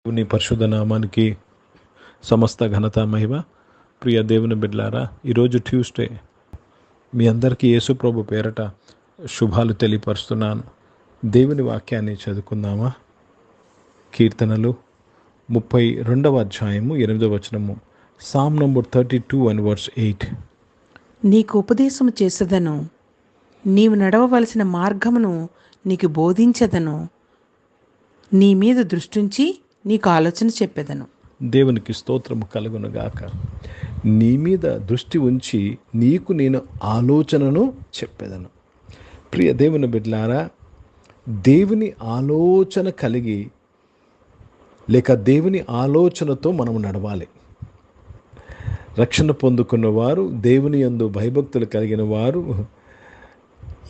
నీ పరిశుద్ధ నామానికి సమస్త ఘనత మహిమ. ప్రియ దేవుని బిడ్డలారా, ఈరోజు ట్యూస్డే. మీ అందరికీ యేసు ప్రభు పేరట శుభాలు తెలియపరుస్తున్నాను. దేవుని వాక్యాన్ని చదువుకుందామా? కీర్తనలు 32వ అధ్యాయము 8వ వచనము. Sam number 32 and verse 8. నీకు ఉపదేశము చేసేదను, నీవు నడవవలసిన మార్గమును నీకు బోధించదను, నీ మీద దృష్టించి నీకు ఆలోచన చెప్పేదను. దేవునికి స్తోత్రము కలుగునుగాక. నీ మీద దృష్టి ఉంచి నీకు నేను ఆలోచనను చెప్పేదను. ప్రియ దేవుని బిడ్డలారా, దేవుని ఆలోచన కలిగి లేక దేవుని ఆలోచనతో మనం నడవాలి. రక్షణ పొందుకున్న వారు, దేవుని యందు భయభక్తులు కలిగిన వారు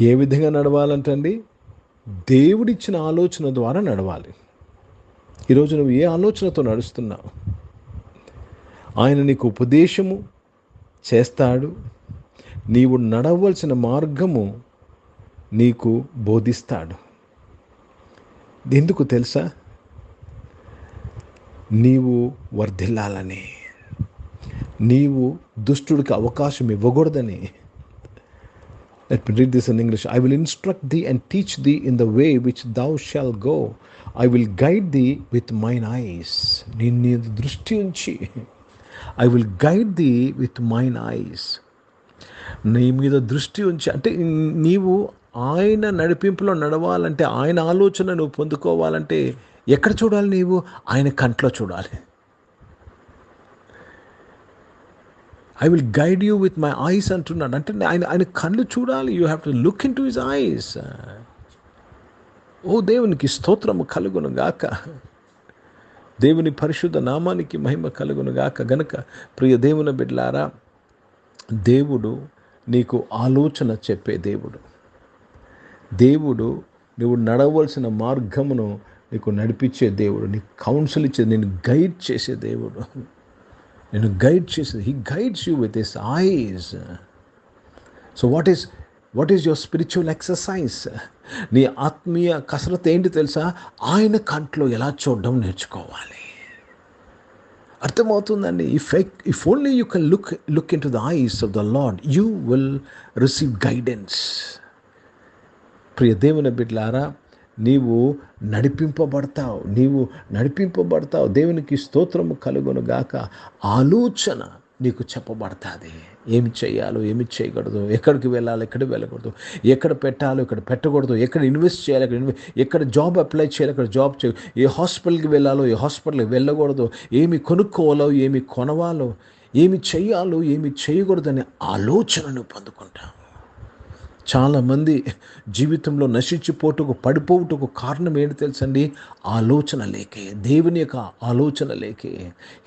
ఏ విధంగా నడవాలంటండి? దేవుడిచ్చిన ఆలోచన ద్వారా నడవాలి. ఈరోజు నువ్వు ఏ ఆలోచనతో నడుస్తున్నావు? ఆయన నీకు ఉపదేశము చేస్తాడు, నీవు నడవలసిన మార్గము నీకు బోధిస్తాడు. ఎందుకు తెలుసా? నీవు వర్ధిల్లాలని, నీవు దుష్టుడికి అవకాశం ఇవ్వకూడదని. Let me read this in English. I will instruct thee and teach thee in the way which thou shalt go. I will guide thee with mine eyes. నీ దృష్టి ఉంచి I will guide thee with mine eyes. నీ మీద దృష్టి ఉంచి అంటే నీవు ఆయన నడిపింపులో నడవాలంటే, ఆయన ఆలోచన నువ్వు పొందుకోవాలంటే ఎక్కడ చూడాలి? నీవు ఆయన కంట్లో చూడాలి. I will guide you with my eyes అంటున్నాడు. అంటే ఆయన కళ్ళు చూడాలి. You have to look into his eyes. ఓ దేవునికి స్తోత్రము కలుగును గాక. దేవుని పరిశుద్ధ నామానికి మహిమ కలుగును గాక. గనుక ప్రియ దేవుని బిడ్డలారా, దేవుడు నీకు ఆలోచన చెప్పే దేవుడు. దేవుడు నువ్వు నడవలసిన మార్గమును నీకు నడిపించే దేవుడు. నీకు కౌన్సిల్ ఇచ్చే, నేను గైడ్ చేసే దేవుడు. నేను గైడ్ చేసేది. He guides you with his eyes. So what is your spiritual exercise? నీ ఆత్మీయ కసరత్ ఏంటి తెలుసా? ఆయన కంట్లో ఎలా చూడడం నేర్చుకోవాలి. అర్థమవుతుందండి? If only you can look into the eyes of the Lord, you will receive guidance. ప్రియ దేవుని బిడ్డలారా, నీవు నడిపింపబడతావు. దేవునికి స్తోత్రము కలుగును గాక. ఆలోచన నీకు చెప్పబడుతుంది. ఏమి చేయాలో, ఏమి చేయకూడదు, ఎక్కడికి వెళ్ళాలి, ఎక్కడికి వెళ్ళకూడదు, ఎక్కడ పెట్టాలో, ఇక్కడ పెట్టకూడదు, ఎక్కడ ఇన్వెస్ట్ చేయాలి, ఎక్కడ జాబ్ అప్లై చేయాలి, అక్కడ జాబ్ చేయాలి, ఏ హాస్పిటల్కి వెళ్ళాలో, ఏ హాస్పిటల్కి వెళ్ళకూడదు, ఏమి కొనుక్కోవాలో, ఏమి కొనవాలో, ఏమి చేయాలో, ఏమి చేయకూడదనే ఆలోచనను పొందుకుంటాం. చాలామంది జీవితంలో నశించిపోటుకు, పడిపోవుటకు కారణం ఏంటి తెలుసండి? ఆలోచన లేకే, దేవుని యొక్క ఆలోచన లేకే.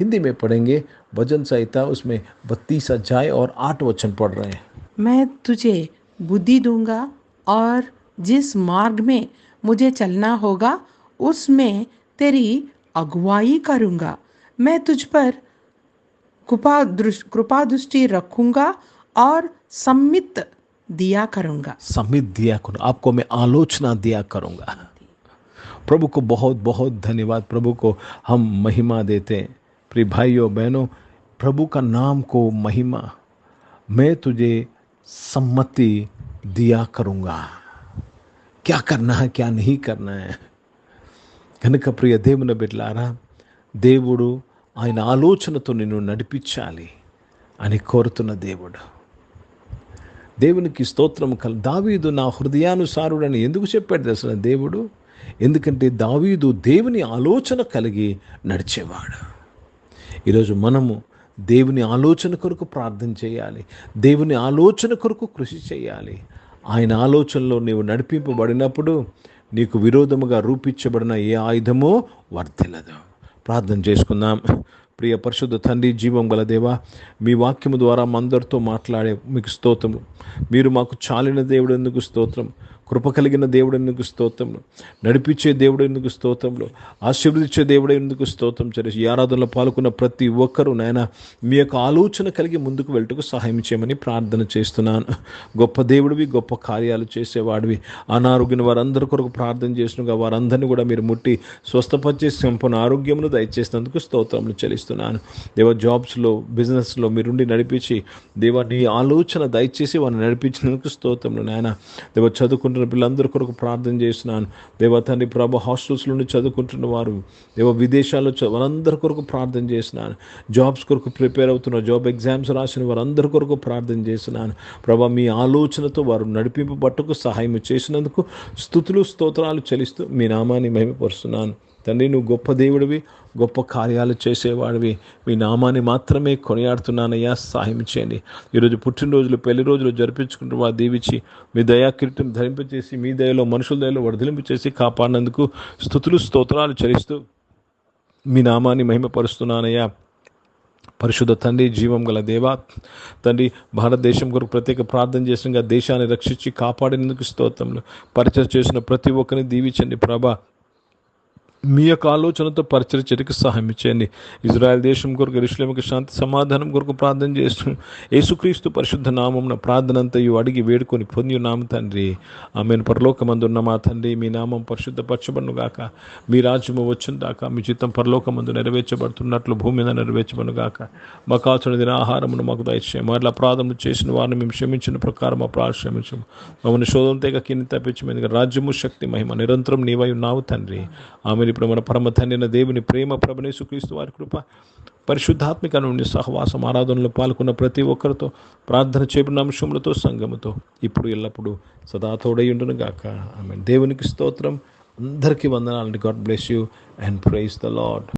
हिंदी में पढ़ेंगे भजन संहिता, उसमें 32 अध्याय और 8 वचन पढ़ रहे हैं. मैं तुझे बुद्धि दूंगा और जिस मार्ग में मुझे चलना होगा उसमें तेरी अगुवाई करूंगा. मैं तुझ पर कृपा दृष्टि रखूंगा और सम्मित दिया करूंगा. आपको मैं आलोचना दिया करूंगा. प्रभु को बहुत बहुत धन्यवाद. प्रभु को हम महिमा देते हैं. प्रिय भाइयों बहनों, प्रभु का नाम को महिमा. मैं तुझे सम्मति दिया करूंगा. क्या करना है, क्या नहीं करना है. కనుక ప్రియ దేవుని బిడ్డలారా, దేవుడు ఆయన ఆలోచనతో నిన్ను నడిపించాలి అని కోరుతున్న దేవుడు. దేవునికి స్తోత్రం దావీదు నా హృదయానుసారుడని ఎందుకు చెప్పాడు అసలు దేవుడు? ఎందుకంటే దావీదు దేవుని ఆలోచన కలిగి నడిచేవాడు. ఈరోజు మనము దేవుని ఆలోచన కొరకు ప్రార్థన చేయాలి. దేవుని ఆలోచన కొరకు కృషి చేయాలి. ఆయన ఆలోచనలో నీవు నడిపింపబడినప్పుడు నీకు విరోధముగా రూపించబడిన ఏ ఆయుధమో వర్ధిల్లదు. ప్రార్థన చేసుకుందాం. ప్రియ పరిశుద్ధ తండ్రి, జీవం గల దేవా, మీ వాక్యము ద్వారా మా అందరితో మాట్లాడే మీకు స్తోత్రము. మీరు మాకు చాలిన దేవుడు ఎందుకు స్తోత్రం. కృప కలిగిన దేవుడు ఎందుకు స్తోత్రములు, నడిపించే దేవుడు ఎందుకు స్తోత్రములు, ఆశీర్వదించే దేవుడు ఎందుకు స్తోత్రం చేసి ఈ ఆరాధనలో పాల్గొన్న ప్రతి ఒక్కరూ నాయన మీ యొక్క ఆలోచన కలిగి ముందుకు వెళ్ళటకు సహాయం చేయమని ప్రార్థన చేస్తున్నాను. గొప్ప దేవుడివి, గొప్ప కార్యాలు చేసేవాడివి. అనారోగ్యం వారందరి కొరకు ప్రార్థన చేసినగా వారందరినీ కూడా మీరు ముట్టి స్వస్థపరిచే సంపూర్ణ ఆరోగ్యమును దయచేసినందుకు స్తోత్రములు చెల్లిస్తున్నాను. దేవ జాబ్స్లో, బిజినెస్లో మీరుండి నడిపించి దేవ నీ ఆలోచన దయచేసి వారిని నడిపించినందుకు స్తోత్రములు నాయన. దేవ చదువుకుంటున్న పిల్లలందరి కొరకు ప్రార్థన చేస్తున్నాను. దేవ తండ్రి ప్రభు హాస్టల్స్ నుండి చదువుకుంటున్న వారు, దేవ విదేశాల్లో వారందరి కొరకు ప్రార్థన చేస్తున్నాను. జాబ్స్ కొరకు ప్రిపేర్ అవుతున్న, జాబ్ ఎగ్జామ్స్ రాసిన వారందరి కొరకు ప్రార్థన చేస్తున్నాను. ప్రభా మీ ఆలోచనతో వారు నడిపింపబట్టుకు సహాయం చేసినందుకు స్తుతులు స్తోత్రాలు చెల్లిస్తూ మీ నామాన్ని మహిమపరుస్తున్నాను. తండ్రి నువ్వు గొప్ప దేవుడివి, గొప్ప కార్యాలు చేసేవాడివి. మీ నామాన్ని మాత్రమే కొనియాడుతున్నానయ్యా, సహాయం చేయండి. ఈరోజు పుట్టినరోజులు, పెళ్లి రోజులు జరిపించుకుంటూ వారు దీవించి మీ దయా కిరీటం ధరింపచేసి మీ దయలో, మనుషుల దయలో వర్ధలింపు చేసి కాపాడినందుకు స్తుతులు స్తోత్రాలు చెల్లిస్తూ మీ నామాన్ని మహిమపరుస్తున్నానయ్యా. పరిశుద్ధ తండ్రి, జీవం గల దేవా తండ్రి, భారతదేశం కొరకు ప్రత్యేక ప్రార్థన చేసిన దేశాన్ని రక్షించి కాపాడినందుకు స్తోత్రములు. పరిచయం చేసిన ప్రతి ఒక్కరిని దీవించండి ప్రభా. మీ యొక్క ఆలోచనతో పరిచయం చేయడానికి సహాయం చేయండి. ఇజ్రాయెల్ దేశం కొరకు, యెరూషలేముకు శాంతి సమాధానం కొరకు ప్రార్థన చేస్తూ యేసుక్రీస్తు పరిశుద్ధ నామమున ప్రార్థన అంతయు అడిగి వేడుకొని పొంది ఉన్నాము తండ్రి. ఆమేన్. పరలోకమందున్న మా తండ్రి, మీ నామం పరిశుద్ధపరచబడును గాక, మీ రాజ్యము వచ్చును గాక, మీ చిత్తం పరలోకమందు నెరవేర్చబడుతున్నట్లు భూమి మీద నెరవేర్చబడును గాక. మాకు కావాల్సిన దిన ఆహారమును మాకు దయచేయము. అట్లా అపరాధములు చేసిన వారిని మేము క్షమించిన ప్రకారం అపరాధం క్షమించము. మమ్మల్ని శోధన తెగ కింద తప్పించమని రాజ్యము, శక్తి, మహిమ నిరంతరం నీవై ఉన్నావు తండ్రి. ఆమె ఇప్పుడు మన పరమ తండ్రి అయిన దేవుని ప్రేమ, ప్రభువైన యేసుక్రీస్తు వారి కృప, పరిశుద్ధాత్మిక నుండి సహవాసం, ఆరాధనలో పాల్గొన్న ప్రతి ఒక్కరితో, ప్రార్థన చేపిన అంశములతో, సంఘముతో ఇప్పుడు ఎల్లప్పుడూ సదా తోడై ఉండును గాక. ఆమేన్. దేవునికి స్తోత్రం. అందరికీ వందనాలండి. God bless you and praise the lord.